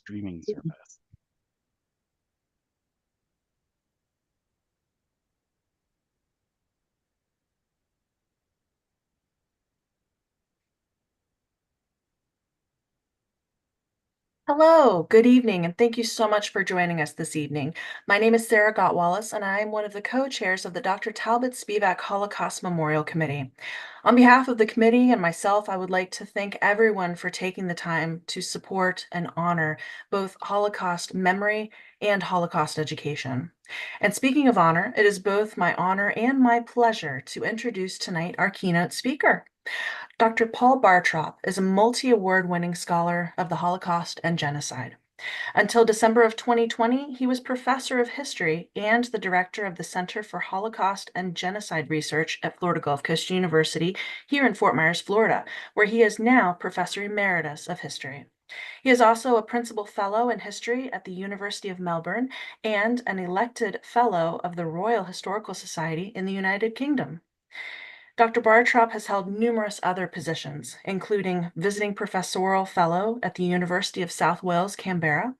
streaming service. Hello, good evening, and thank you so much for joining us this evening. My name is Sarah Gottwallace, and I am one of the co-chairs of the Dr. Talbot Spivak Holocaust Memorial Committee. On behalf of the committee and myself, I would like to thank everyone for taking the time to support and honor both Holocaust memory and Holocaust education. And speaking of honor, it is both my honor and my pleasure to introduce tonight our keynote speaker. Dr. Paul Bartrop is a multi-award winning scholar of the Holocaust and genocide. Until December of 2020, he was professor of history and the director of the Center for Holocaust and Genocide Research at Florida Gulf Coast University here in Fort Myers, Florida, where he is now professor emeritus of history. He is also a principal fellow in history at the University of Melbourne and an elected fellow of the Royal Historical Society in the United Kingdom. Dr. Bartrop has held numerous other positions, including visiting professorial fellow at the University of South Wales, Canberra,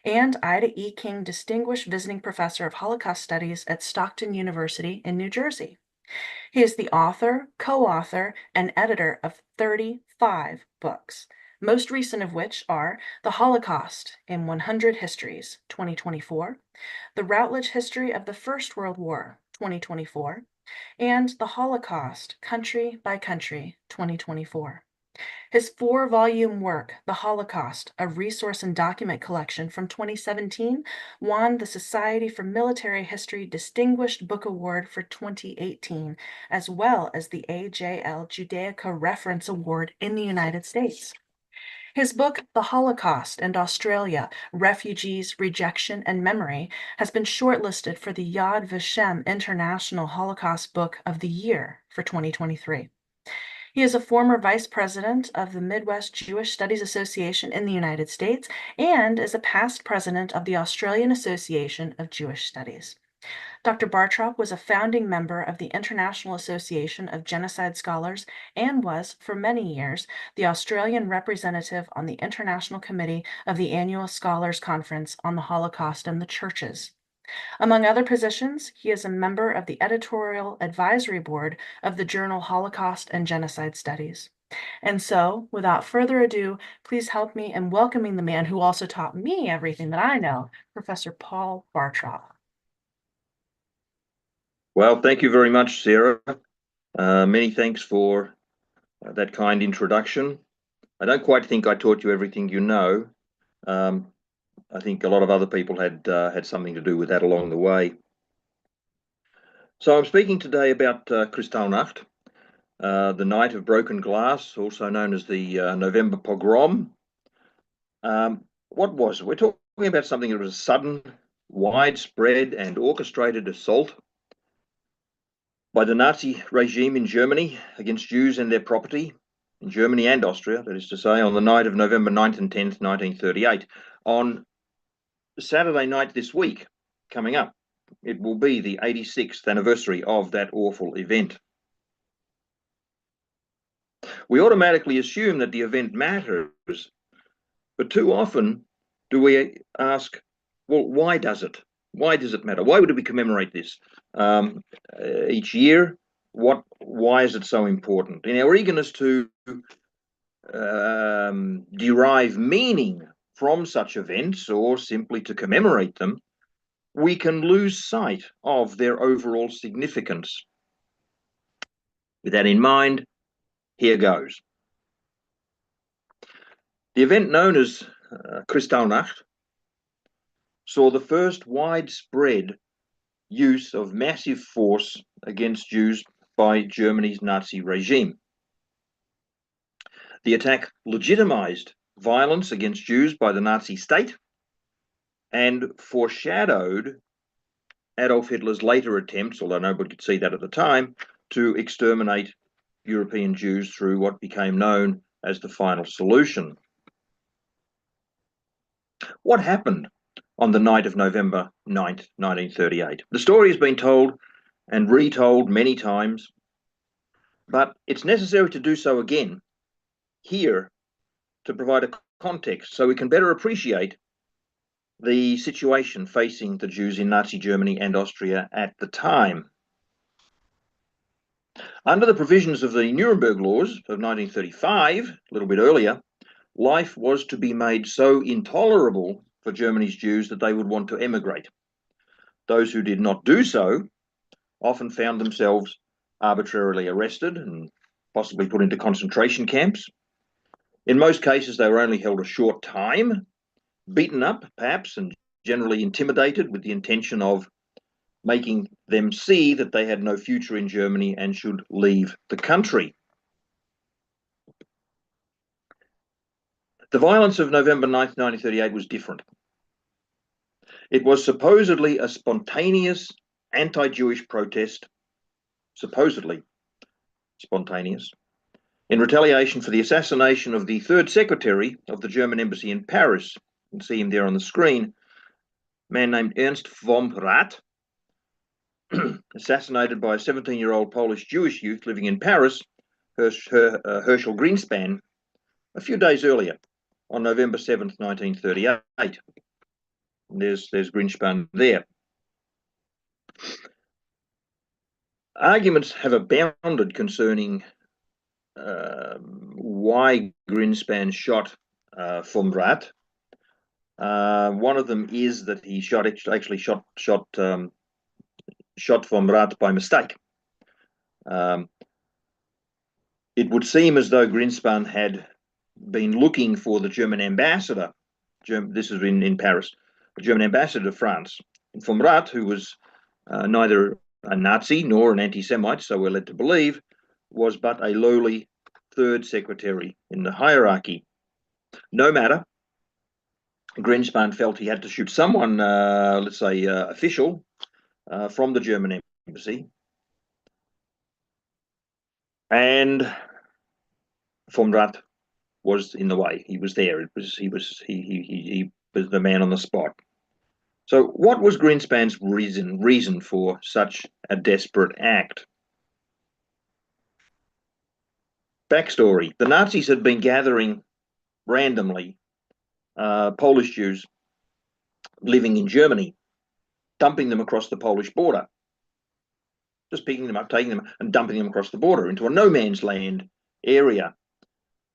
and Ida E. King Distinguished Visiting Professor of Holocaust Studies at Stockton University in New Jersey. He is the author, co-author, and editor of 35 books, most recent of which are The Holocaust in 100 Histories, 2024, The Routledge History of the First World War, 2024, and The Holocaust, Country by Country, 2024. His 4-volume work, The Holocaust, a resource and document collection from 2017, won the Society for Military History Distinguished Book Award for 2018, as well as the AJL Judaica Reference Award in the United States. His book, The Holocaust and Australia, Refugees, Rejection, and Memory, has been shortlisted for the Yad Vashem International Holocaust Book of the Year for 2023. He is a former vice president of the Midwest Jewish Studies Association in the United States and is a past president of the Australian Association of Jewish Studies. Dr. Bartrop was a founding member of the International Association of Genocide Scholars and was, for many years, the Australian representative on the International Committee of the Annual Scholars Conference on the Holocaust and the Churches. Among other positions, he is a member of the editorial advisory board of the journal Holocaust and Genocide Studies. And so, without further ado, please help me in welcoming the man who also taught me everything that I know, Professor Paul Bartrop. Well, thank you very much, Sarah. Many thanks for that kind introduction. I don't quite think I taught you everything you know. I think a lot of other people had something to do with that along the way. So I'm speaking today about Kristallnacht, the Night of Broken Glass, also known as the November Pogrom. What was it? We're talking about something that was a sudden, widespread, and orchestrated assault by the Nazi regime in Germany against Jews and their property, in Germany and Austria, that is to say, on the night of November 9th and 10th, 1938. On Saturday night this week, coming up, it will be the 86th anniversary of that awful event. We automatically assume that the event matters, but too often do we ask, well, why does it? Why does it matter? Why would we commemorate this each year? Why is it so important? In our eagerness to derive meaning from such events or simply to commemorate them, we can lose sight of their overall significance. With that in mind, here goes. The event known as Kristallnacht saw the first widespread use of massive force against Jews by Germany's Nazi regime. The attack legitimized violence against Jews by the Nazi state and foreshadowed Adolf Hitler's later attempts, although nobody could see that at the time, to exterminate European Jews through what became known as the final solution. What happened on the night of November 9th, 1938? The story has been told and retold many times, but it's necessary to do so again here to provide a context so we can better appreciate the situation facing the Jews in Nazi Germany and Austria at the time. Under the provisions of the Nuremberg Laws of 1935, a little bit earlier, life was to be made so intolerable for Germany's Jews that they would want to emigrate. Those who did not do so often found themselves arbitrarily arrested and possibly put into concentration camps. In most cases, they were only held a short time, beaten up perhaps, and generally intimidated with the intention of making them see that they had no future in Germany and should leave the country. The violence of November 9th, 1938 was different. It was supposedly a spontaneous anti-Jewish protest, supposedly spontaneous, in retaliation for the assassination of the third secretary of the German embassy in Paris. You can see him there on the screen, a man named Ernst vom Rath, assassinated by a 17-year-old Polish Jewish youth living in Paris, Herschel Greenspan, a few days earlier, on November 7th, 1938. And there's Greenspan there. Arguments have abounded concerning why Greenspan shot vom Rath. One of them is that he actually shot vom Rath by mistake. It would seem as though Greenspan had been looking for the German ambassador. This is in Paris, the German ambassador to France. And vom Rath, who was neither a Nazi nor an anti-Semite, so we're led to believe, was but a lowly third secretary in the hierarchy. No matter, Greenspan felt he had to shoot someone, let's say official, from the German embassy. And vom Rath was in the way. He was there. He was the man on the spot. So what was Greenspan's reason for such a desperate act? Backstory. The Nazis had been gathering randomly Polish Jews living in Germany, dumping them across the Polish border. Just picking them up, taking them and dumping them across the border into a no man's land area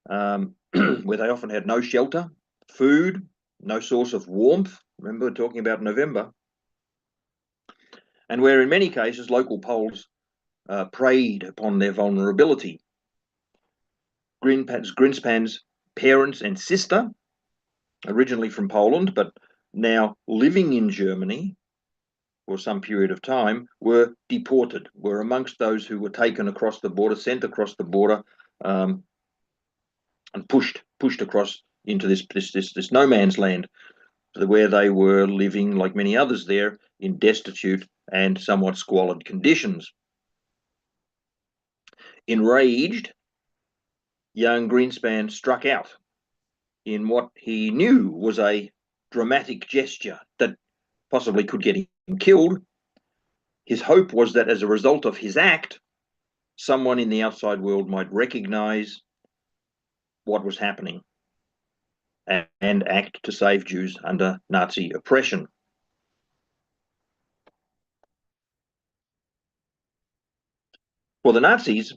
where they often had no shelter, food, no source of warmth. Remember, we're talking about November. And where in many cases local Poles preyed upon their vulnerability. Greenspan's parents and sister, originally from Poland, but now living in Germany for some period of time, were deported, were amongst those who were taken across the border, sent across the border, and pushed across into this no man's land, where they were living, like many others there, in destitute and somewhat squalid conditions. Enraged, young Greenspan struck out in what he knew was a dramatic gesture that possibly could get him killed. His hope was that as a result of his act, someone in the outside world might recognize what was happening and act to save Jews under Nazi oppression. For the Nazis,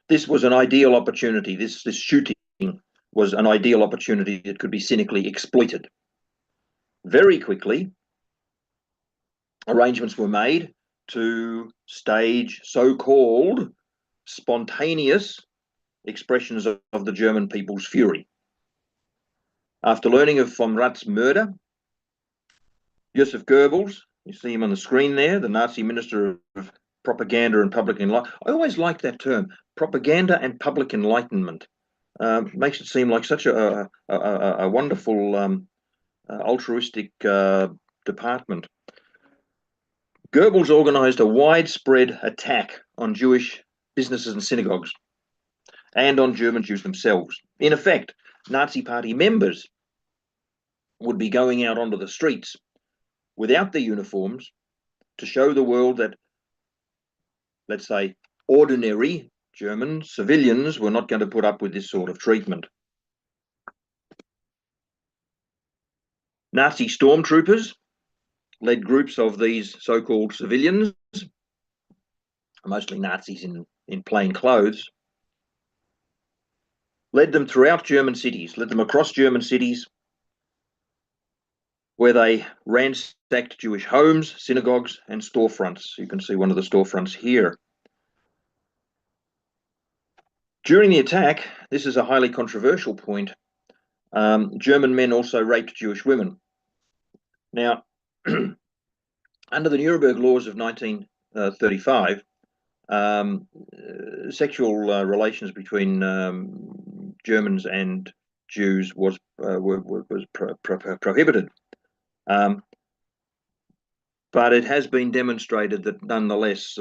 this was an ideal opportunity. This shooting was an ideal opportunity that could be cynically exploited. Very quickly, arrangements were made to stage so-called spontaneous expressions of the German people's fury. After learning of von Rath's murder, Joseph Goebbels, you see him on the screen there, the Nazi Minister of Propaganda and Public Enlightenment. I always like that term, propaganda and public enlightenment. Makes it seem like such a wonderful altruistic department. Goebbels organized a widespread attack on Jewish businesses and synagogues and on German Jews themselves. In effect, Nazi Party members would be going out onto the streets without their uniforms to show the world that, let's say, ordinary German civilians were not going to put up with this sort of treatment. Nazi stormtroopers led groups of these so-called civilians, mostly Nazis in plain clothes, led them throughout German cities, led them across German cities, where they ransacked Jewish homes, synagogues, and storefronts. You can see one of the storefronts here. During the attack, this is a highly controversial point, German men also raped Jewish women. Now, under the Nuremberg laws of 1935, sexual relations between Germans and Jews was prohibited. But it has been demonstrated that nonetheless,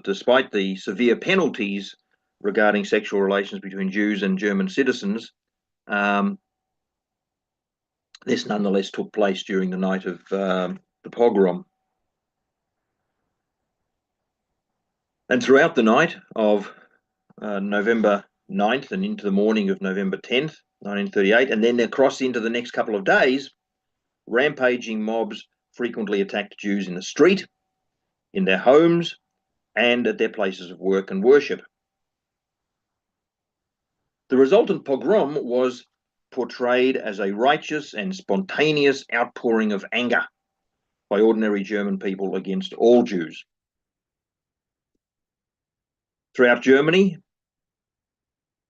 despite the severe penalties regarding sexual relations between Jews and German citizens, this nonetheless took place during the night of the pogrom. And throughout the night of November 9th and into the morning of November 10th, 1938, and then across into the next couple of days, rampaging mobs frequently attacked Jews in the street, in their homes, and at their places of work and worship. The resultant pogrom was portrayed as a righteous and spontaneous outpouring of anger by ordinary German people against all Jews. Throughout Germany,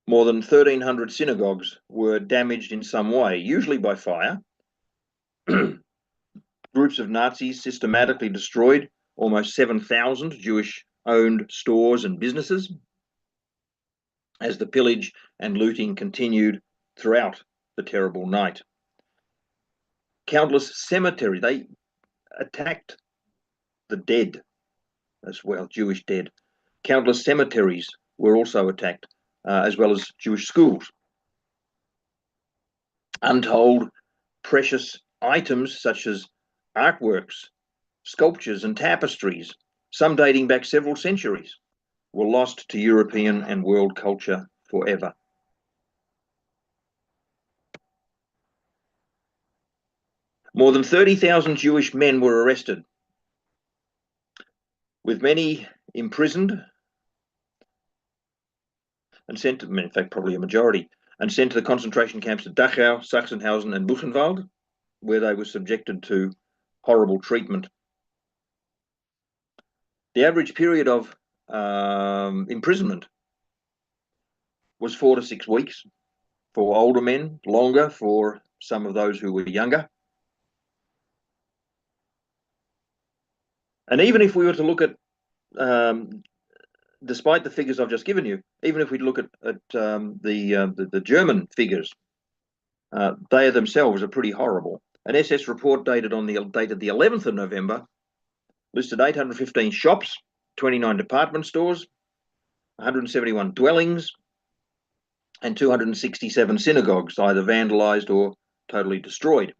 more than 1,300 synagogues were damaged in some way, usually by fire. Groups of Nazis systematically destroyed almost 7,000 Jewish-owned stores and businesses as the pillage and looting continued throughout the terrible night. Countless cemeteries, they attacked the dead as well, Jewish dead. Countless cemeteries were also attacked, as well as Jewish schools. Untold precious items such as artworks, sculptures, and tapestries, some dating back several centuries, were lost to European and world culture forever. More than 30,000 Jewish men were arrested, with many imprisoned and sent, in fact, probably a majority, and sent to the concentration camps of Dachau, Sachsenhausen, and Buchenwald, where they were subjected to horrible treatment. The average period of imprisonment was 4 to 6 weeks for older men, longer for some of those who were younger. And even if we were to look at, despite the figures I've just given you, even if we look at the German figures, they themselves are pretty horrible. An SS report dated the 11th of November listed 815 shops, 29 department stores, 171 dwellings, and 267 synagogues, either vandalized or totally destroyed.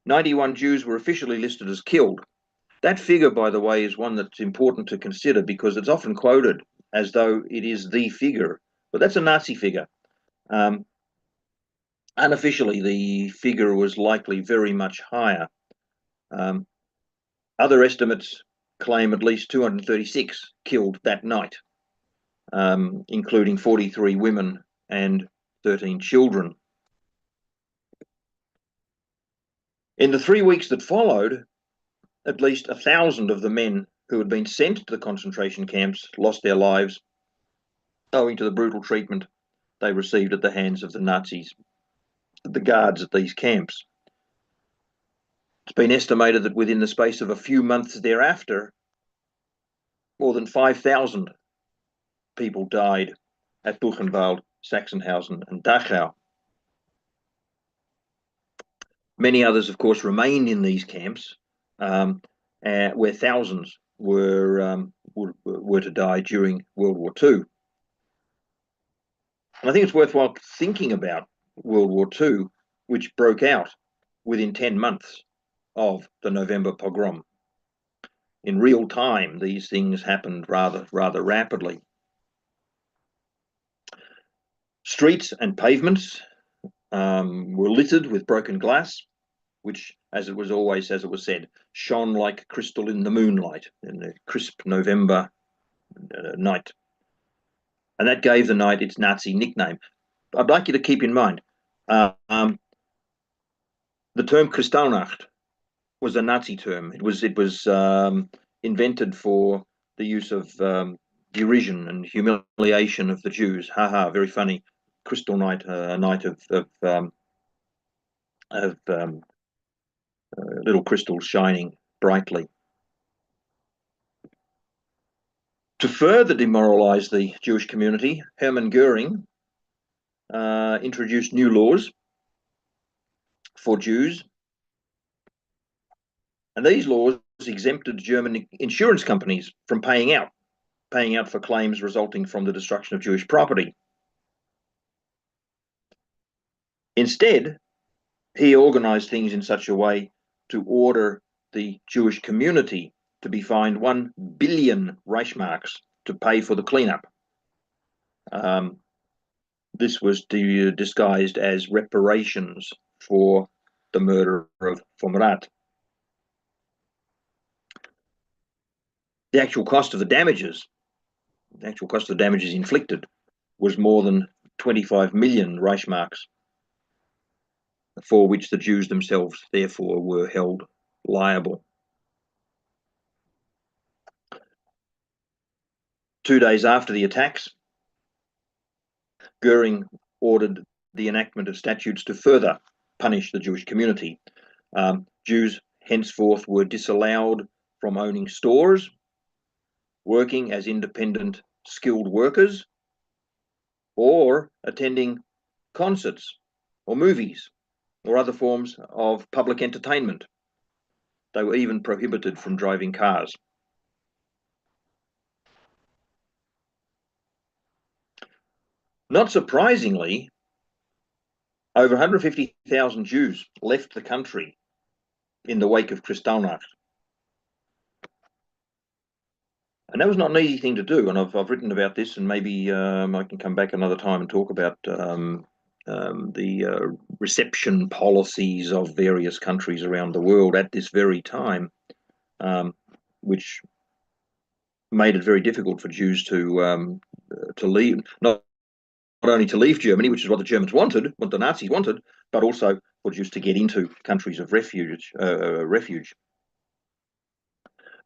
91 Jews were officially listed as killed. That figure, by the way, is one that's important to consider because it's often quoted as though it is the figure, but that's a Nazi figure. Unofficially, the figure was likely very much higher. Other estimates claim at least 236 killed that night, including 43 women and 13 children. In the 3 weeks that followed, at least 1,000 of the men who had been sent to the concentration camps lost their lives owing to the brutal treatment they received at the hands of the Nazis, the guards at these camps. It's been estimated that within the space of a few months thereafter, more than 5,000 people died at Buchenwald, Sachsenhausen, and Dachau. Many others, of course, remained in these camps, where thousands were to die during World War II. And I think it's worthwhile thinking about World War II, which broke out within 10 months of the November pogrom. In real time, these things happened rather rapidly. Streets and pavements were littered with broken glass, which, as it was said, shone like crystal in the moonlight in the crisp November night. And that gave the night its Nazi nickname. I'd like you to keep in mind the term Kristallnacht was a Nazi term. It was invented for the use of derision and humiliation of the Jews. Ha ha! Very funny. Crystal night, a night of little crystals shining brightly. To further demoralize the Jewish community, Hermann Goering introduced new laws for Jews, and these laws exempted German insurance companies from paying out for claims resulting from the destruction of Jewish property. Instead, he organized things in such a way to order the Jewish community to be fined 1 billion Reichsmarks to pay for the cleanup. This was disguised as reparations for the murder of von Rath. The actual cost of the damages inflicted was more than 25 million Reichsmarks, for which the Jews themselves therefore were held liable. 2 days after the attacks, Goering ordered the enactment of statutes to further punish the Jewish community. Jews henceforth were disallowed from owning stores, working as independent skilled workers, or attending concerts or movies or other forms of public entertainment. They were even prohibited from driving cars. Not surprisingly, over 150,000 Jews left the country in the wake of Kristallnacht. And that was not an easy thing to do. And I've written about this, and maybe I can come back another time and talk about the reception policies of various countries around the world at this very time, which made it very difficult for Jews to leave, not only to leave Germany, which is what the Germans wanted, what the Nazis wanted, but also for Jews to get into countries of refuge.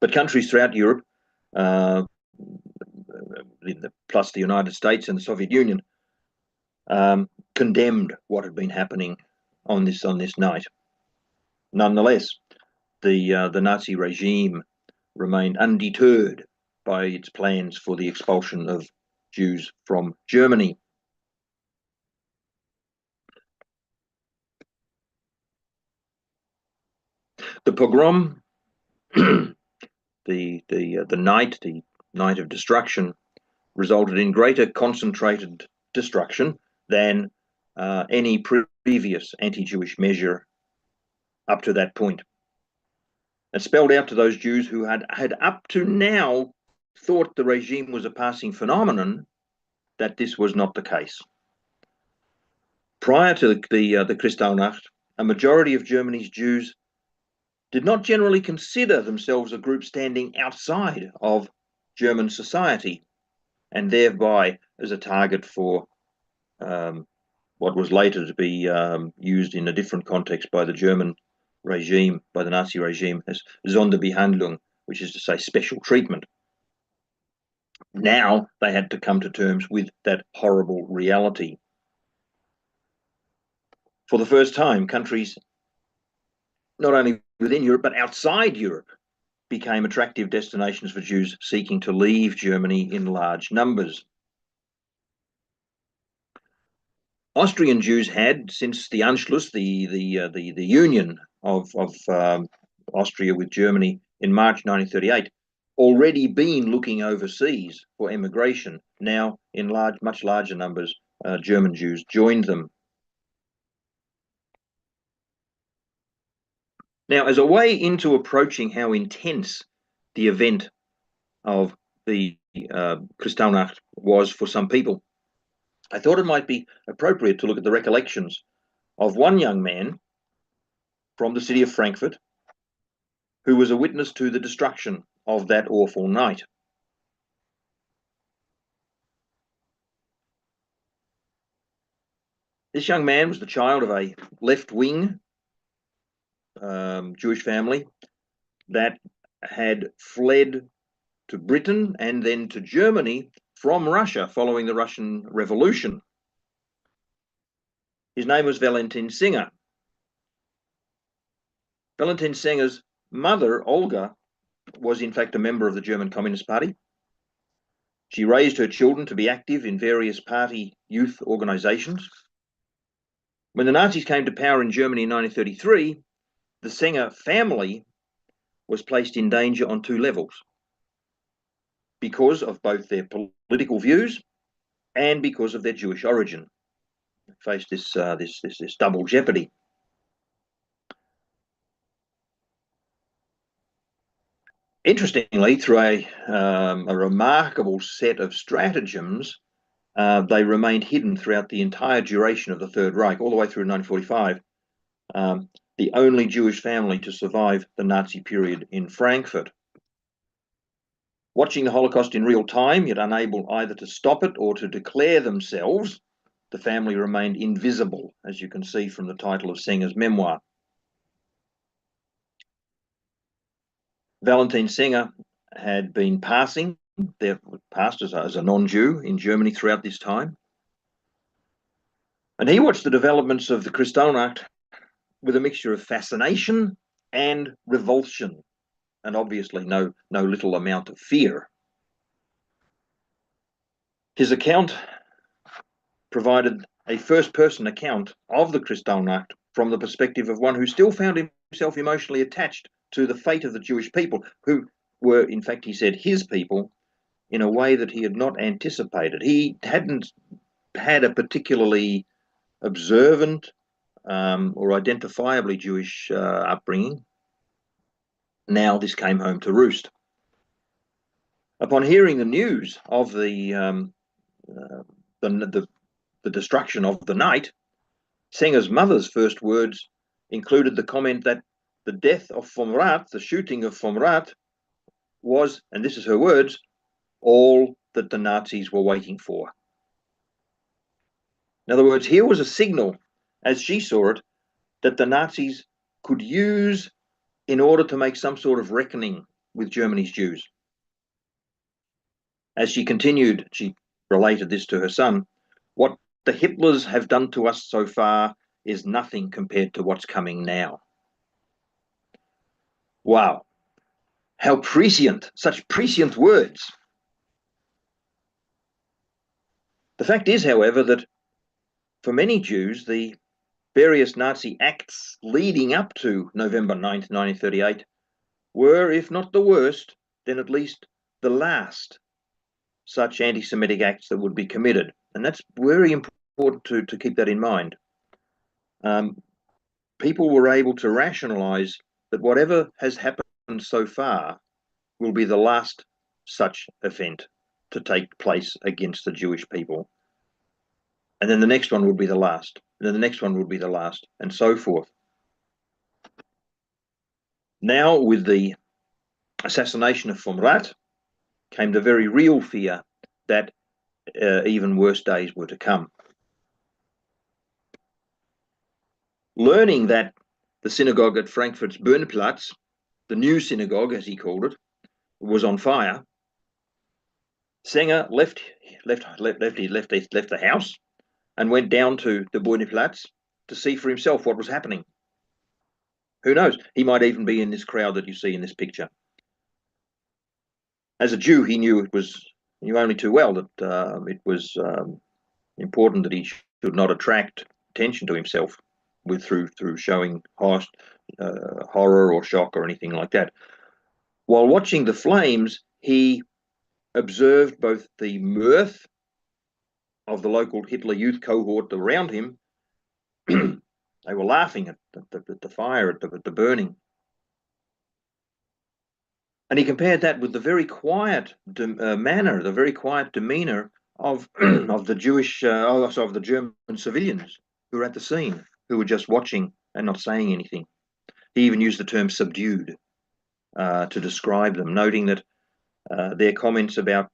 But countries throughout Europe, plus the United States and the Soviet Union, condemned what had been happening on this night. Nonetheless, the Nazi regime remained undeterred by its plans for the expulsion of Jews from Germany. The pogrom, the night of destruction, resulted in greater concentrated destruction than any previous anti-Jewish measure up to that point. It spelled out to those Jews who had up to now thought the regime was a passing phenomenon that this was not the case. Prior to the Kristallnacht, a majority of Germany's Jews did not generally consider themselves a group standing outside of German society, and thereby as a target for what was later to be used in a different context by the German regime, by the Nazi regime, as Sonderbehandlung, which is to say special treatment. Now they had to come to terms with that horrible reality. For the first time, countries not only within Europe but outside Europe became attractive destinations for Jews seeking to leave Germany in large numbers. Austrian Jews had, since the Anschluss, the union of Austria with Germany in March 1938, already been looking overseas for emigration. Now, in much larger numbers, German Jews joined them. Now, as a way into approaching how intense the event of the Kristallnacht was for some people, I thought it might be appropriate to look at the recollections of one young man from the city of Frankfurt who was a witness to the destruction of that awful night. This young man was the child of a left-wing Jewish family that had fled to Britain and then to Germany from Russia following the Russian Revolution. His name was Valentin Singer. Valentin Singer's mother, Olga, was in fact a member of the German Communist Party. She raised her children to be active in various party youth organizations. When the Nazis came to power in Germany in 1933, the Singer family was placed in danger on two levels because of both their political views and because of their Jewish origin. They faced this double jeopardy. Interestingly, through a remarkable set of stratagems, they remained hidden throughout the entire duration of the Third Reich, all the way through 1945. The only Jewish family to survive the Nazi period in Frankfurt. Watching the Holocaust in real time, yet unable either to stop it or to declare themselves, the family remained invisible, as you can see from the title of Singer's memoir. Valentin Singer had been passed as a non-Jew in Germany throughout this time. And he watched the developments of the Kristallnacht with a mixture of fascination and revulsion, and obviously no little amount of fear. His account provided a first-person account of the Kristallnacht from the perspective of one who still found himself emotionally attached to the fate of the Jewish people, who were, in fact, he said, his people, in a way that he had not anticipated. He hadn't had a particularly observant or identifiably Jewish upbringing. Now this came home to roost. Upon hearing the news of the destruction of the night, Singer's mother's first words included the comment that the death of Vom Rath, the shooting of Vom Rath, was, and this is her words, all that the Nazis were waiting for. In other words, here was a signal, as she saw it, that the Nazis could use in order to make some sort of reckoning with Germany's Jews. As she continued, she related this to her son, what the Hitlers have done to us so far is nothing compared to what's coming now. Wow, how prescient, such prescient words. The fact is, however, that for many Jews, the various Nazi acts leading up to November 9th, 1938 were, if not the worst, then at least the last such anti-Semitic acts that would be committed. And that's very important to keep that in mind. People were able to rationalize that whatever has happened so far will be the last such event to take place against the Jewish people. And then the next one would be the last. And then the next one would be the last, and so forth. Now, with the assassination of Vom Rath, came the very real fear that even worse days were to come. Learning that the synagogue at Frankfurt's Börneplatz, the new synagogue, as he called it, was on fire, Singer left the house and went down to the Börneplatz to see for himself what was happening. Who knows? He might even be in this crowd that you see in this picture. As a Jew, he knew only too well that it was important that he should not attract attention to himself through showing horror or shock or anything like that. While watching the flames, he observed both the mirth of the local Hitler youth cohort around him. They were laughing at the fire, at the burning. And he compared that with the very quiet manner, the very quiet demeanor of of the German civilians who were at the scene, who were just watching and not saying anything. He even used the term subdued to describe them, noting that their comments about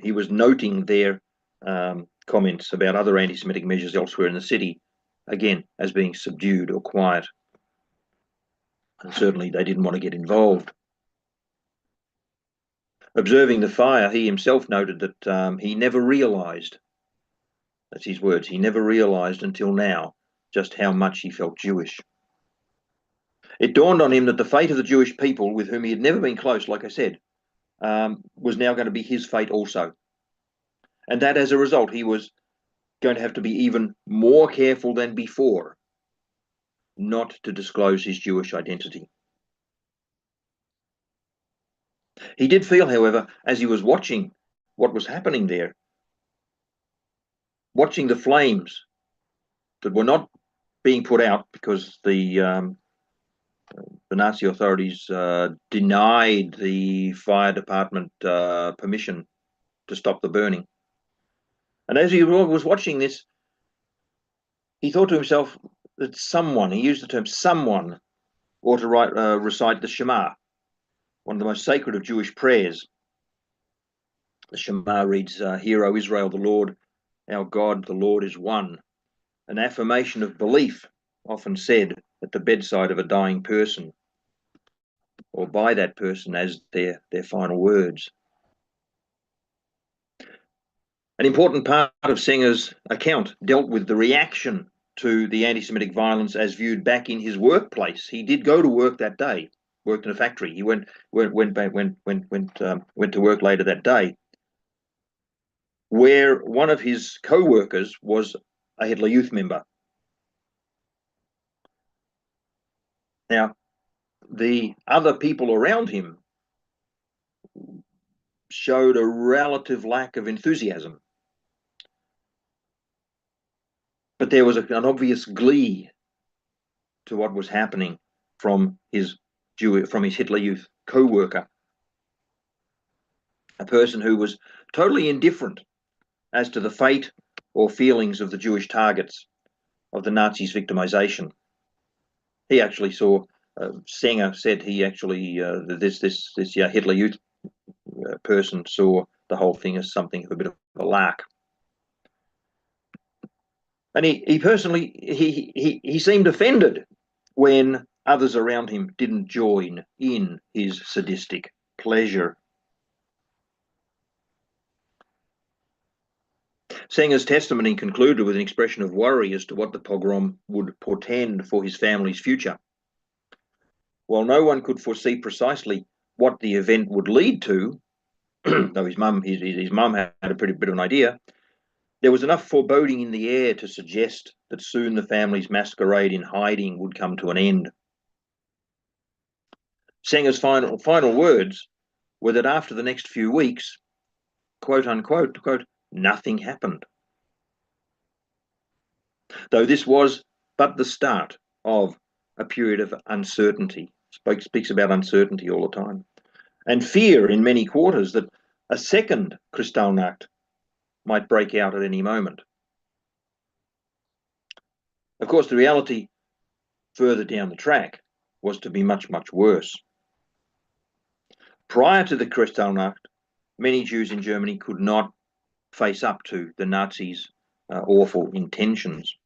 he was noting their comments about other anti-Semitic measures elsewhere in the city, again, as being subdued or quiet. And certainly they didn't want to get involved. Observing the fire, he himself noted that he never realized, that's his words, he never realized until now just how much he felt Jewish. It dawned on him that the fate of the Jewish people, with whom he had never been close, like I said, was now going to be his fate also. And that as a result, he was going to have to be even more careful than before not to disclose his Jewish identity. He did feel, however, as he was watching what was happening there, watching the flames that were not being put out because the Nazi authorities denied the fire department permission to stop the burning. And as he was watching this, he thought to himself that someone, he used the term someone, ought to recite the Shema, one of the most sacred of Jewish prayers. The Shema reads, Hear, O Israel, the Lord, our God, the Lord is one. An affirmation of belief often said at the bedside of a dying person, or by that person as their final words. An important part of Senger's account dealt with the reaction to the anti-Semitic violence as viewed back in his workplace. He did go to work that day, worked in a factory. He went to work later that day, where one of his co-workers was a Hitler Youth member. Now, the other people around him showed a relative lack of enthusiasm. But there was an obvious glee to what was happening from his Hitler Youth co-worker, a person who was totally indifferent as to the fate or feelings of the Jewish targets of the Nazis' victimization. He actually saw, Sanger said he actually, this Hitler Youth person saw the whole thing as something of a bit of a lark. And he personally, he seemed offended when others around him didn't join in his sadistic pleasure. Sanger's testimony concluded with an expression of worry as to what the pogrom would portend for his family's future. While no one could foresee precisely what the event would lead to, though his mum had a pretty bit of an idea, there was enough foreboding in the air to suggest that soon the family's masquerade in hiding would come to an end. Sanger's final words were that after the next few weeks, quote unquote, quote, nothing happened. Though this was but the start of a period of uncertainty. Speaks about uncertainty all the time. And fear in many quarters that a second Kristallnacht might break out at any moment. Of course, the reality further down the track was to be much, much worse. Prior to the Kristallnacht, many Jews in Germany could not face up to the Nazis' awful intentions.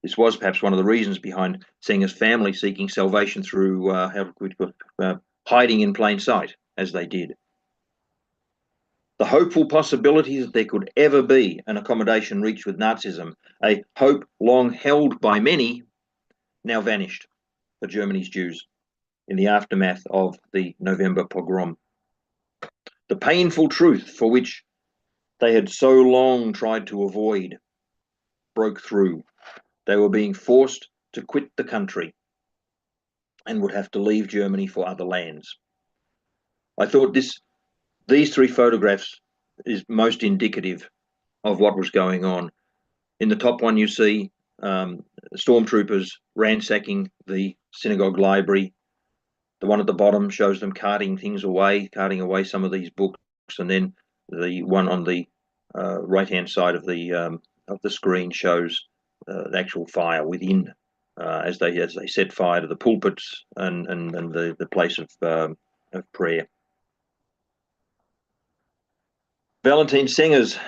This was perhaps one of the reasons behind Senger's family seeking salvation through hiding in plain sight, as they did. The hopeful possibility that there could ever be an accommodation reached with Nazism, a hope long held by many, now vanished for Germany's Jews in the aftermath of the November pogrom. The painful truth for which they had so long tried to avoid broke through. They were being forced to quit the country and would have to leave Germany for other lands. I thought these three photographs is most indicative of what was going on. In the top one, you see stormtroopers ransacking the synagogue library. The one at the bottom shows them carting away some of these books, and then the one on the right-hand side of the screen shows the actual fire within, as they set fire to the pulpits and the place of prayer. Valentine Senger's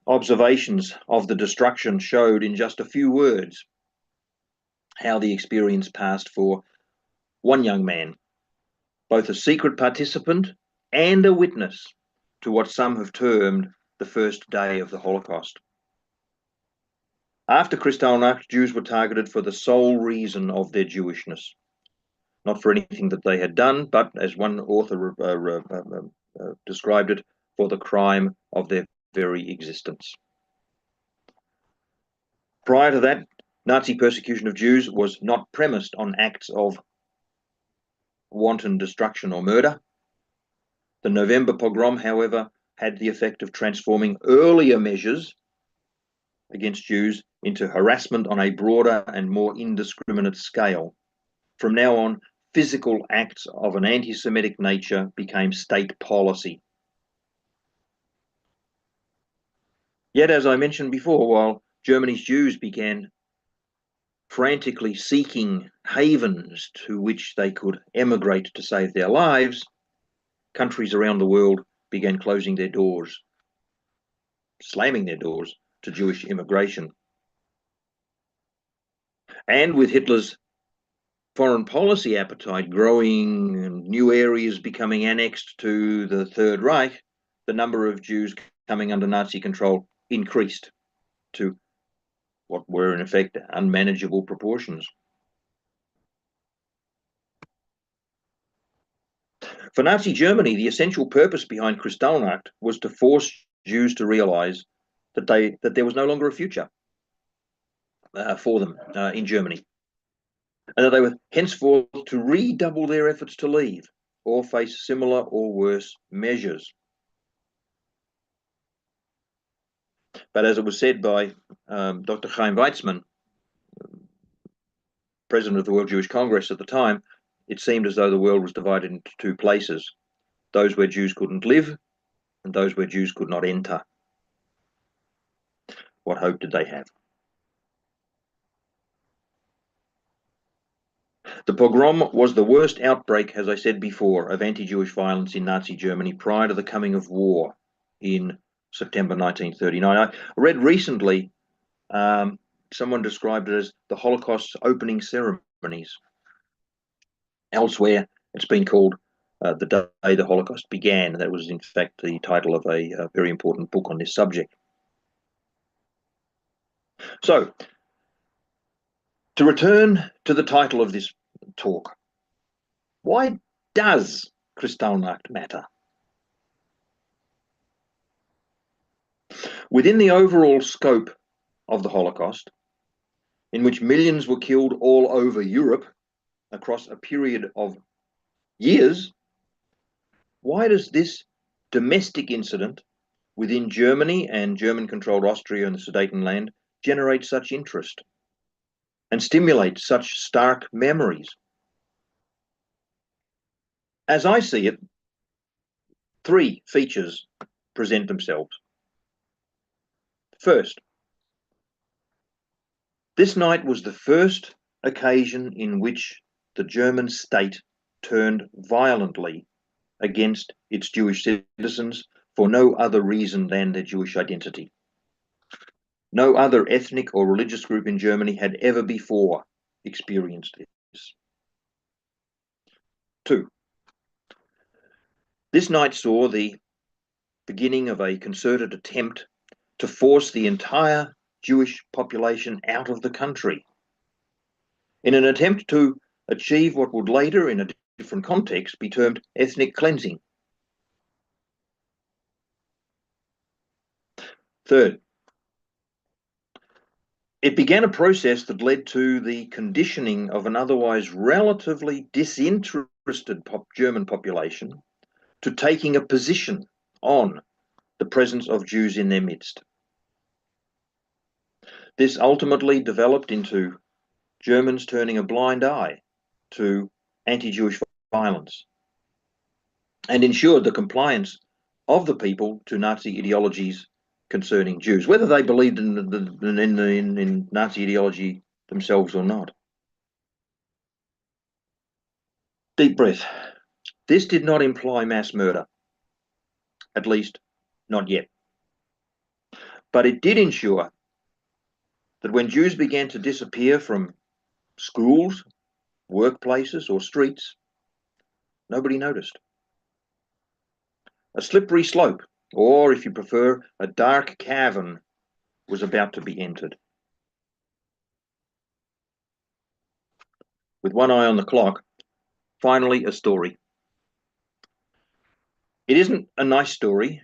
observations of the destruction showed in just a few words how the experience passed for one young man, both a secret participant and a witness to what some have termed the first day of the Holocaust. After Kristallnacht, Jews were targeted for the sole reason of their Jewishness, not for anything that they had done, but, as one author described it, for the crime of their very existence. Prior to that, Nazi persecution of Jews was not premised on acts of wanton destruction or murder. The November pogrom, however, had the effect of transforming earlier measures against Jews into harassment on a broader and more indiscriminate scale. From now on, physical acts of an anti-Semitic nature became state policy. Yet, as I mentioned before, while Germany's Jews began frantically seeking havens to which they could emigrate to save their lives, countries around the world began closing their doors, slamming their doors to Jewish immigration. And with Hitler's foreign policy appetite growing and new areas becoming annexed to the Third Reich, the number of Jews coming under Nazi control increased to what were in effect unmanageable proportions. For Nazi Germany, the essential purpose behind Kristallnacht was to force Jews to realize that there was no longer a future for them in Germany, and that they were henceforth to redouble their efforts to leave or face similar or worse measures. But as it was said by Dr. Chaim Weizmann, president of the World Jewish Congress at the time, it seemed as though the world was divided into two places, those where Jews couldn't live and those where Jews could not enter. What hope did they have? The pogrom was the worst outbreak, as I said before, of anti-Jewish violence in Nazi Germany prior to the coming of war in September 1939. I read recently someone described it as the Holocaust's opening ceremonies. Elsewhere, it's been called the day the Holocaust began. That was, in fact, the title of a very important book on this subject. So, to return to the title of this talk, why does Kristallnacht matter? Within the overall scope of the Holocaust, in which millions were killed all over Europe across a period of years, why does this domestic incident within Germany and German-controlled Austria and the Sudetenland generate such interest and stimulate such stark memories? As I see it, three features present themselves. First, this night was the first occasion in which the German state turned violently against its Jewish citizens for no other reason than their Jewish identity. No other ethnic or religious group in Germany had ever before experienced this. Two, this night saw the beginning of a concerted attempt to force the entire Jewish population out of the country in an attempt to achieve what would later, in a different context, be termed ethnic cleansing. Third, it began a process that led to the conditioning of an otherwise relatively disinterested German population to taking a position on the presence of Jews in their midst. This ultimately developed into Germans turning a blind eye to anti-Jewish violence and ensured the compliance of the people to Nazi ideologies concerning Jews, whether they believed in Nazi ideology themselves or not. Deep breath. This did not imply mass murder, at least not yet. But it did ensure that when Jews began to disappear from schools, workplaces, or streets, nobody noticed. A slippery slope, or if you prefer, a dark cavern, was about to be entered. With one eye on the clock, finally a story. It isn't a nice story,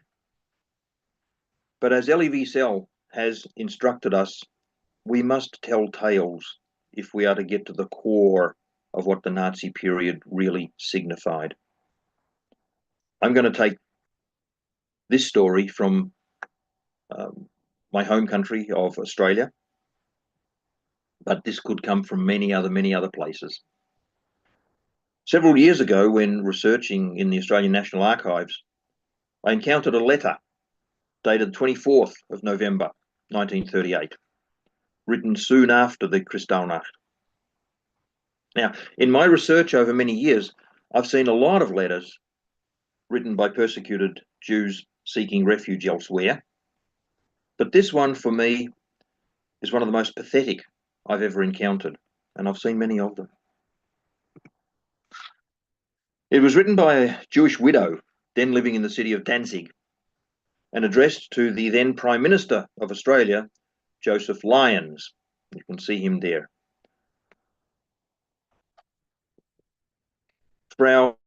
but as Elie Wiesel has instructed us, we must tell tales if we are to get to the core of what the Nazi period really signified. I'm going to take this story from my home country of Australia, but this could come from many other places. Several years ago, when researching in the Australian National Archives, I encountered a letter dated 24th of November 1938, written soon after the Kristallnacht. Now, in my research over many years, I've seen a lot of letters written by persecuted Jews seeking refuge elsewhere, but this one for me is one of the most pathetic I've ever encountered, and I've seen many of them. It was written by a Jewish widow, then living in the city of Danzig, and addressed to the then Prime Minister of Australia, Joseph Lyons. You can see him there. Frau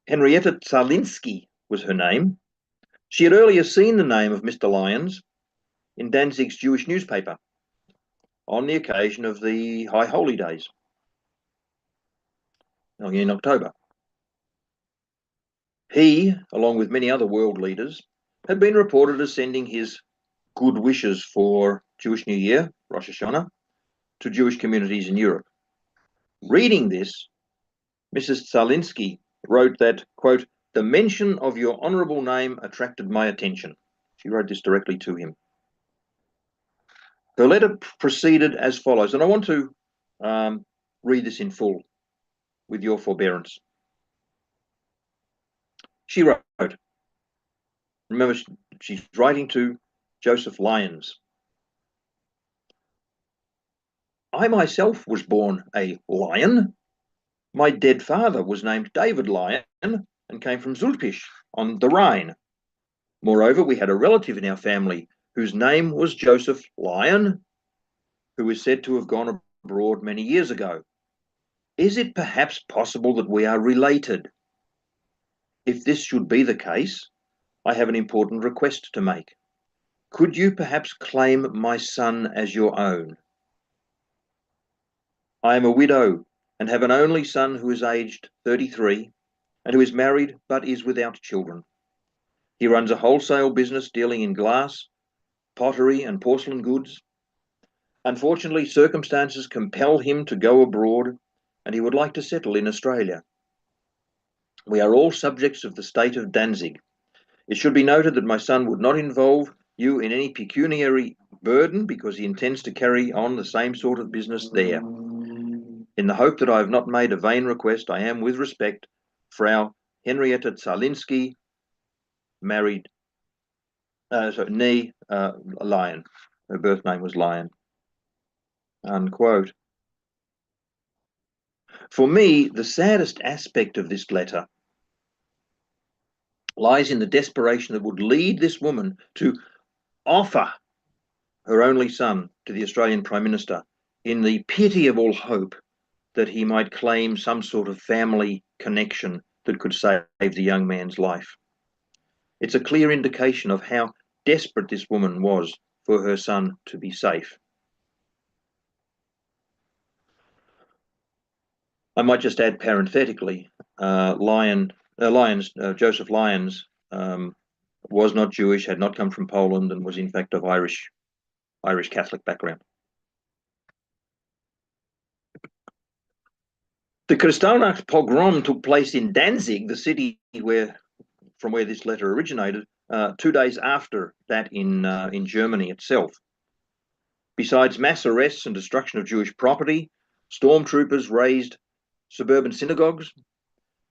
Henrietta Zarlinski was her name. She had earlier seen the name of Mr. Lyons in Danzig's Jewish newspaper on the occasion of the High Holy Days in October. He, along with many other world leaders, had been reported as sending his good wishes for Jewish New Year, Rosh Hashanah, to Jewish communities in Europe. Reading this, Mrs. Zarlinski wrote that, quote, "The mention of your honourable name attracted my attention." She wrote this directly to him. Her letter proceeded as follows, and I want to read this in full with your forbearance. She wrote, remember, she's writing to Joseph Lyons. I myself was born a lion. My dead father was named David Lyon and came from Zülpich on the Rhine. Moreover, we had a relative in our family whose name was Joseph Lyon, who is said to have gone abroad many years ago. Is it perhaps possible that we are related? If this should be the case, I have an important request to make. Could you perhaps claim my son as your own? I am a widow and have an only son who is aged 33 and who is married but is without children. He runs a wholesale business dealing in glass, pottery, and porcelain goods. Unfortunately, circumstances compel him to go abroad, and he would like to settle in Australia. We are all subjects of the state of Danzig. It should be noted that my son would not involve you in any pecuniary burden because he intends to carry on the same sort of business there. In the hope that I have not made a vain request, I am, with respect, Frau Henrietta Zarlinski, married, Lyon. Her birth name was Lyon. Unquote. For me, the saddest aspect of this letter lies in the desperation that would lead this woman to offer her only son to the Australian Prime Minister in the pitiable hope that he might claim some sort of family connection that could save the young man's life. It's a clear indication of how desperate this woman was for her son to be safe. I might just add parenthetically, Joseph Lyons was not Jewish, had not come from Poland, and was in fact of Irish Catholic background. The Kristallnacht pogrom took place in Danzig, the city from where this letter originated, 2 days after that in Germany itself. Besides mass arrests and destruction of Jewish property, stormtroopers razed suburban synagogues,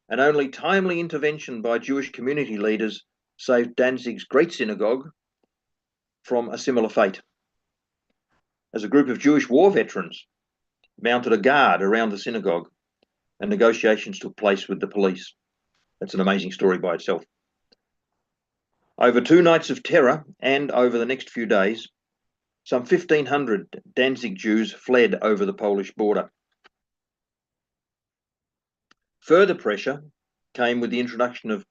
and only timely intervention by Jewish community leaders saved Danzig's Great Synagogue from a similar fate, as a group of Jewish war veterans mounted a guard around the synagogue and negotiations took place with the police. That's an amazing story by itself. Over 2 nights of terror and over the next few days, some 1,500 Danzig Jews fled over the Polish border. Further pressure came with the introduction of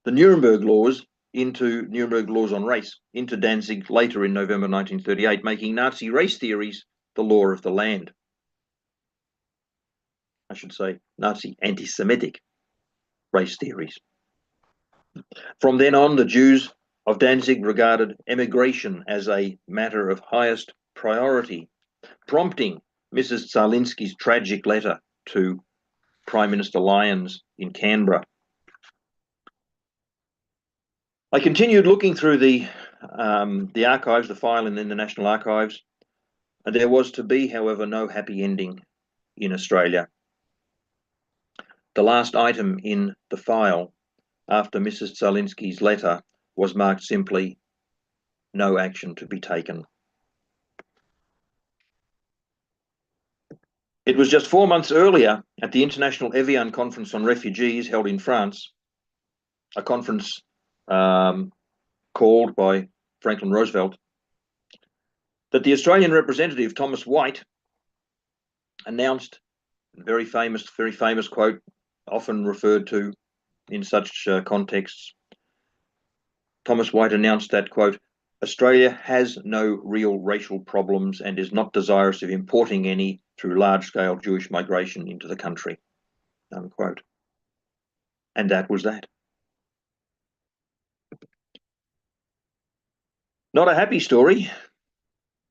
the Nuremberg laws on race into Danzig later in November 1938, making Nazi race theories the law of the land. I should say Nazi anti-Semitic race theories. From then on, the Jews of Danzig regarded emigration as a matter of highest priority, prompting Mrs. Zarlinsky's tragic letter to Prime Minister Lyons in Canberra. I continued looking through the archives, the file in the National Archives, and there was to be, however, no happy ending in Australia. The last item in the file after Mrs. Zarlinsky's letter was marked simply, "No action to be taken." It was just 4 months earlier at the International Evian Conference on Refugees held in France, a conference called by Franklin Roosevelt, that the Australian representative, Thomas White, announced a very famous quote, often referred to in such contexts. Thomas White announced that, quote, "Australia has no real racial problems and is not desirous of importing any through large-scale Jewish migration into the country," unquote. And that was that. Not a happy story,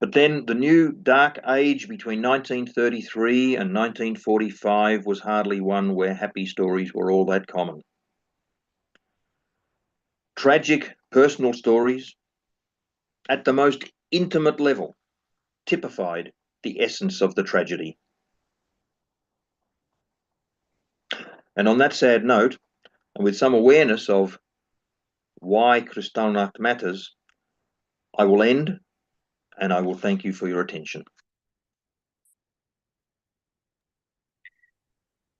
but then the new dark age between 1933 and 1945 was hardly one where happy stories were all that common. Tragic personal stories at the most intimate level typified the essence of the tragedy. And on that sad note, and with some awareness of why Kristallnacht matters, I will end, and I will thank you for your attention.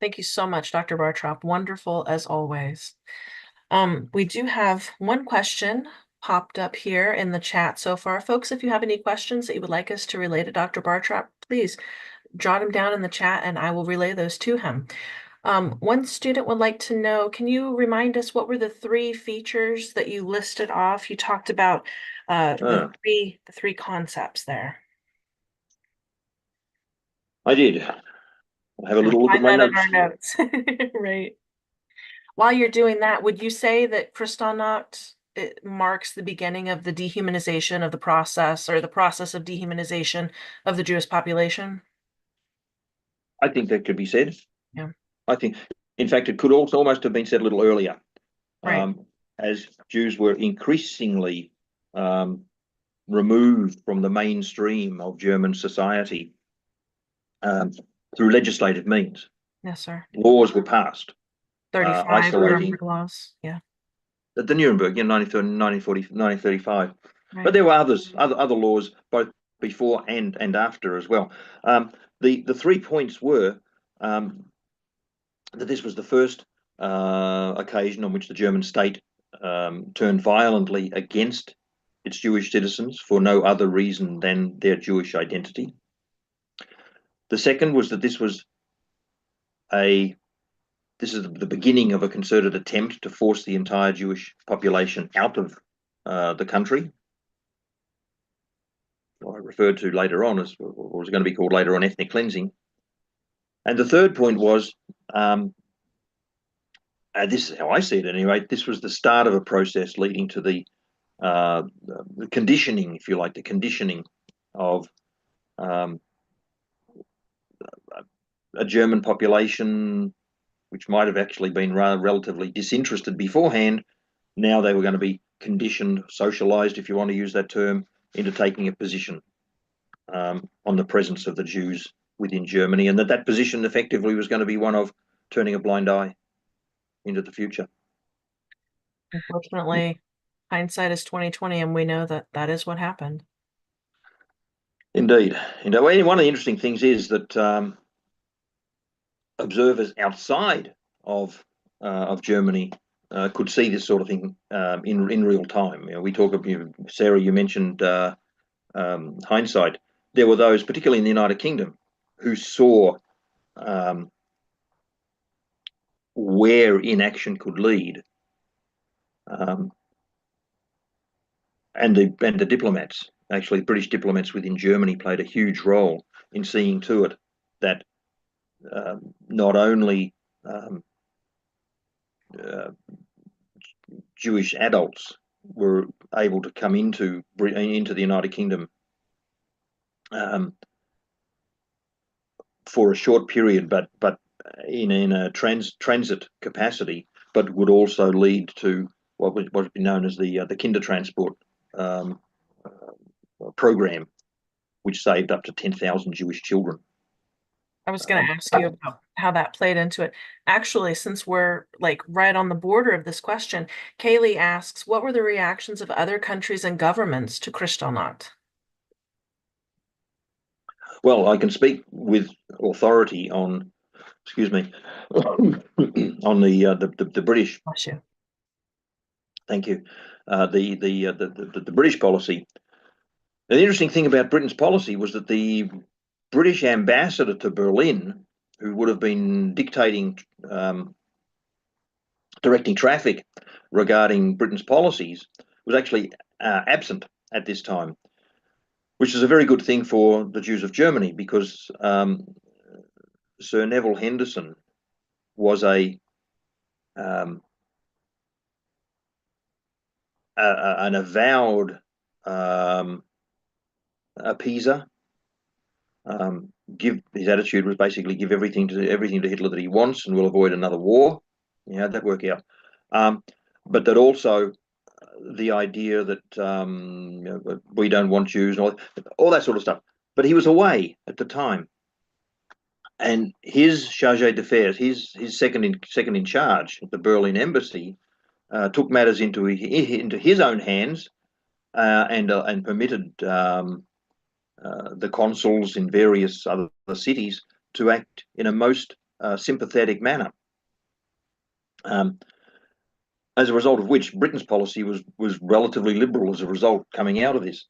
Thank you so much, Dr. Bartrop. Wonderful as always. We do have one question popped up here in the chat so far. Folks, if you have any questions that you would like us to relay to Dr. Bartrop, please jot them down in the chat and I will relay those to him. One student would like to know, can you remind us what were the 3 features that you listed off? You talked about the three concepts there. I did. I'll have a little look at my notes. Our notes. Right. While you're doing that, would you say that Kristallnacht marks the beginning of the dehumanization of the process, or the process of dehumanization of the Jewish population? I think that could be said. Yeah. I think, in fact, it could also almost have been said a little earlier, right. As Jews were increasingly removed from the mainstream of German society through legislative means. Yes, sir. Laws were passed 35 isolating laws. Yeah. The Nuremberg in 1935. Right. But there were other laws both before and after as well. The 3 points were that this was the first occasion on which the German state turned violently against its Jewish citizens for no other reason than their Jewish identity. The second was that this is the beginning of a concerted attempt to force the entire Jewish population out of the country. I referred to later on as what was going to be called later on ethnic cleansing. And the third point was, this is how I see it anyway, this was the start of a process leading to the conditioning, if you like, the conditioning of a German population which might have actually been relatively disinterested beforehand, Now they were going to be conditioned, socialized, if you want to use that term, into taking a position on the presence of the Jews within Germany, and that position effectively was going to be one of turning a blind eye into the future. Unfortunately, hindsight is 2020, and we know that that is what happened. Indeed. One of the interesting things is that observers outside of Germany could see this sort of thing in real time. We talk of, Sarah, you mentioned hindsight. There were those, particularly in the United Kingdom, who saw where inaction could lead, um, and the diplomats, actually British diplomats within Germany, played a huge role in seeing to it that not only um, uh, Jewish adults were able to come into the United Kingdom um, for a short period, but in a transit capacity, but would also lead to what would be known as the Kinder Transport um, program, which saved up to 10,000 Jewish children. I was going to ask you about how that played into it. Actually, since we're like right on the border of this question, Kaylee asks, what were the reactions of other countries and governments to Kristallnacht? Well, I can speak with authority on, excuse me, on the British. Bless you. Thank you. The British policy. Now, the interesting thing about Britain's policy was that the British ambassador to Berlin, who would have been directing traffic regarding Britain's policies, was actually absent at this time, which is a very good thing for the Jews of Germany, because Sir Neville Henderson was um, an avowed appeaser. His attitude was basically give everything to Hitler that he wants, and we'll avoid another war. How'd that work out? But that also the idea that we don't want Jews and all that sort of stuff. But he was away at the time, and his chargé d'affaires, his second in charge at the Berlin embassy, took matters into his own hands, and permitted the consuls in various other cities to act in a most sympathetic manner. As a result of which, Britain's policy was relatively liberal as a result coming out of this.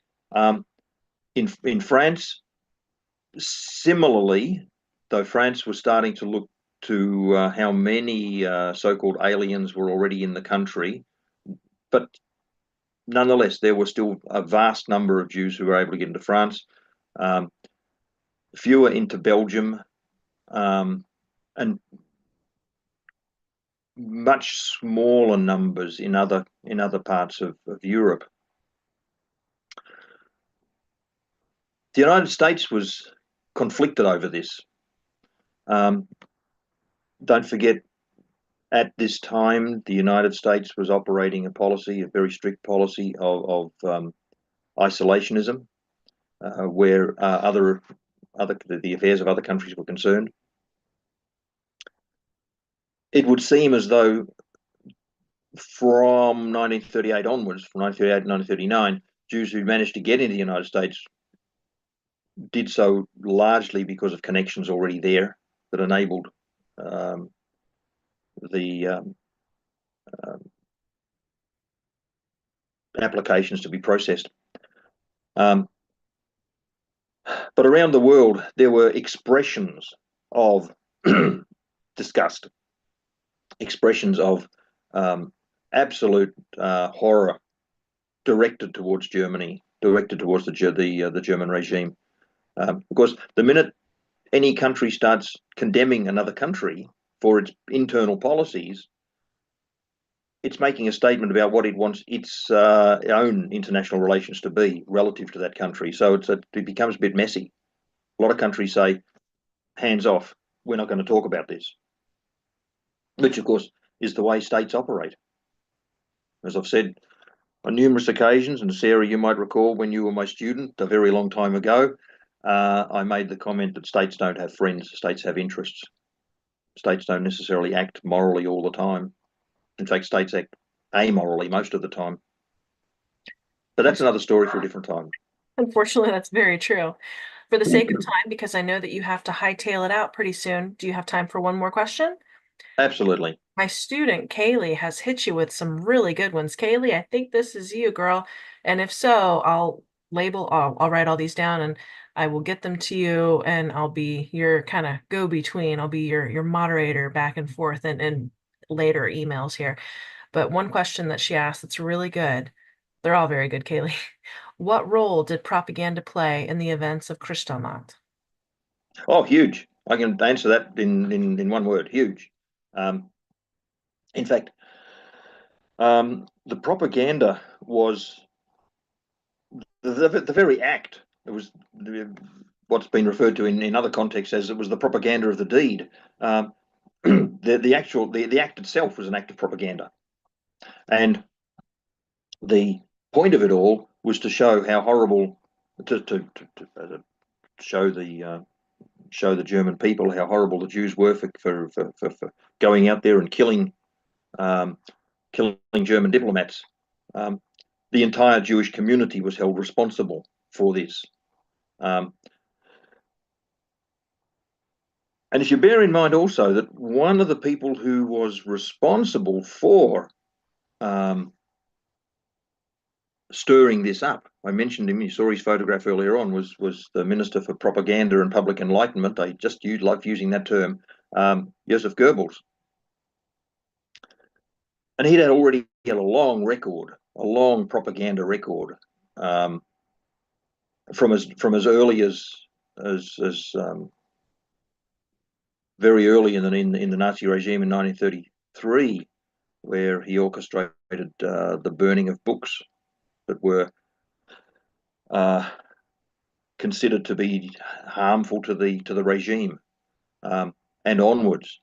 In France, similarly, though France was starting to look to how many so-called aliens were already in the country, but nonetheless, there were still a vast number of Jews who were able to get into France, fewer into Belgium, and much smaller numbers in other parts of Europe. The United States was conflicted over this. Don't forget, at this time, the United States was operating a very strict policy of isolationism, where the affairs of other countries were concerned. It would seem as though from 1938 onwards, from 1938 to 1939, Jews who managed to get into the United States did so largely because of connections already there that enabled the applications to be processed. But around the world, there were expressions of disgust, expressions of absolute horror directed towards Germany, directed towards the German regime. Of course, the minute any country starts condemning another country for its internal policies, it's making a statement about what it wants its own international relations to be relative to that country. So it becomes a bit messy. A lot of countries say, hands off, we're not going to talk about this, which of course is the way states operate. As I've said on numerous occasions, and Sarah, you might recall when you were my student a very long time ago, I made the comment that states don't have friends, states have interests. States don't necessarily act morally all the time. In fact, states act amorally most of the time. But that's another story for a different time. Unfortunately, that's very true. For the sake of time, because I know that you have to hightail it out pretty soon, do you have time for one more question? Absolutely. My student, Kaylee, has hit you with some really good ones. Kaylee, I think this is you, girl. And if so, I'll write all these down and I will get them to you and I'll be your kind of go-between. I'll be your moderator back and forth and later emails here. But one question that she asked that's really good. They're all very good, Kaylee. What role did propaganda play in the events of Kristallnacht? Oh, huge. I can answer that in one word, huge. Um, in fact, the propaganda was the very act. It was what's been referred to in other contexts as it was the propaganda of the deed. Um, the act itself was an act of propaganda, and the point of it all was to show how horrible to show the German people how horrible the Jews were for going out there and um, killing German diplomats. Um, the entire Jewish community was held responsible for this. Um, and if you bear in mind also that one of the people who was responsible for um, stirring this up, I mentioned him, you saw his photograph earlier on, was the Minister for Propaganda and Public Enlightenment. I just like using that term, Joseph Goebbels. And he'd already had a long record, a long propaganda record, um, from as early as very early in the Nazi regime in 1933, where he orchestrated the burning of books that were uh, considered to be harmful to the regime, um, and onwards,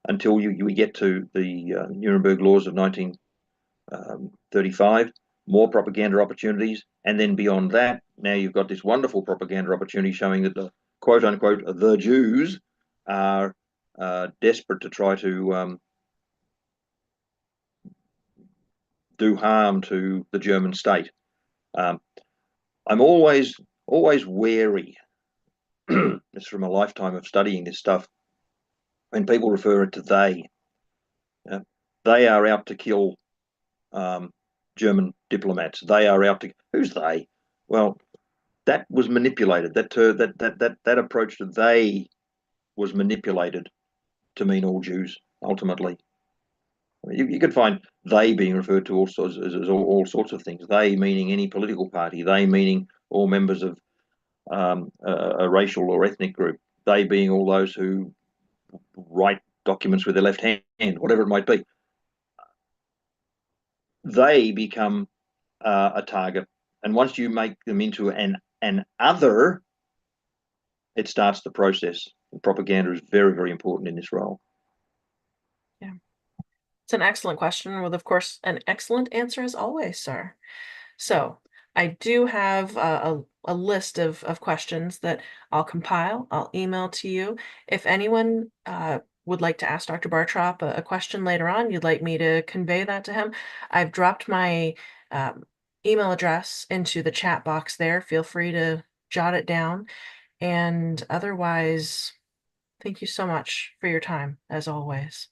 until we get to the Nuremberg laws of 1935. More propaganda opportunities, and then beyond that, now you've got this wonderful propaganda opportunity showing that the quote unquote the Jews are desperate to try to do harm to the German state. Um, I'm always wary. It's from a lifetime of studying this stuff. When people refer it to they, uh, they are out to kill um, German diplomats. They are out to who's they? Well, that was manipulated. That approach to they was manipulated to mean all Jews ultimately. You could find they being referred to also as all sorts of things. They meaning any political party. They meaning all members of a racial or ethnic group. They being all those who write documents with their left hand, whatever it might be. They become a target, and once you make them into an other, it starts the process. And propaganda is very important in this role. Yeah, it's an excellent question with, of course, an excellent answer as always, sir. So I do have a list of questions that I'll compile. I'll email to you. If anyone would like to ask Dr. Bartrop a question later on, you'd like me to convey that to him, I've dropped my um, email address into the chat box there. Feel free to jot it down. And otherwise, thank you so much for your time, as always.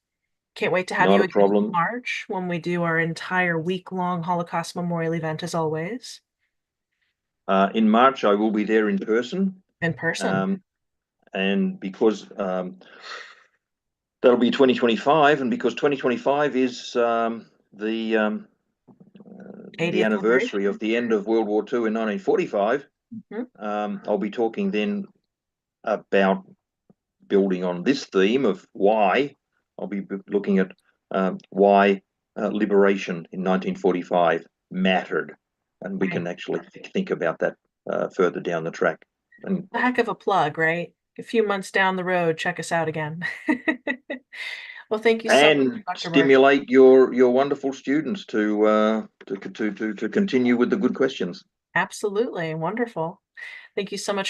Can't wait to have Not you a again in problem. March when we do our entire week-long Holocaust Memorial event, as always, In March, I will be there in person, in person. um, and because that'll be 2025, and because 2025 is the 80th anniversary of celebration. the end of World War II in 1945, Mhm. I'll be talking then about building on this theme of why. I'll be looking at why liberation in 1945 mattered, and we Right. can actually think about that further down the track. And A heck of a plug, right? A few months down the road, check us out again. Well, thank you so much, and Dr. Bartrop. stimulate your wonderful students to continue with the good questions. Absolutely. Wonderful. Thank you so much